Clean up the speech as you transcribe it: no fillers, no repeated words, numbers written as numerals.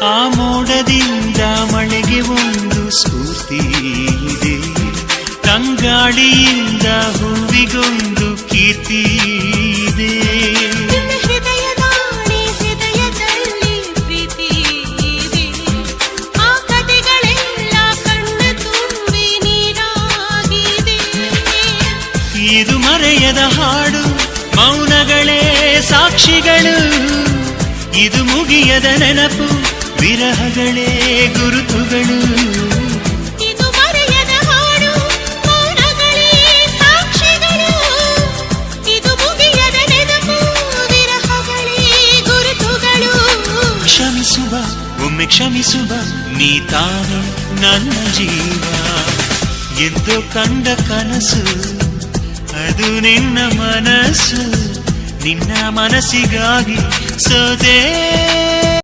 ಆ ಮೋಡದಿಂದ ಮಳೆಗೆ ಒಂದು ಸ್ಫೂರ್ತಿ ಇದೆ, ತಂಗಾಳಿಯಿಂದ ಹೂವಿಗೊಂದು ಕೀರ್ತಿ ಇದೆ. ಹೃದಯದಲ್ಲಿ ಪ್ರೀತಿ ಇದೆ, ಆ ಕಥೆಗಳೆಲ್ಲ ಕಣ್ಣ ತುಂಬಿ ನೀರಾಗಿದೆ. ಇದು ಮರೆಯದ ಹಾಡು, ಮೌನಗಳೇ ಸಾಕ್ಷಿಗಳು. ಇದು ಮುಗಿಯದ ನೆನಪು, ವಿರಹಗಳೇ ಗುರುತುಗಳು. ಇದು ಮರೆಯದ ಹಾಡು, ಮೌನಗಳೇ ಸಾಕ್ಷಿಗಳು. ಇದು ಮುಗಿಯದ ನೆನಪು, ವಿರಹಗಳೇ ಗುರುತುಗಳು. ಕ್ಷಮಿಸುವ, ಒಮ್ಮೆ ಕ್ಷಮಿಸುವ, ನೀ ತಾನೆ ನನ್ನ ಜೀವ. ಎಂದು ಕಂಡ ಕನಸು ಅದು ನಿನ್ನ ಮನಸ್ಸು, ನಿನ್ನ ಮನಸ್ಸಿಗಾಗಿ ಸೋದೆ.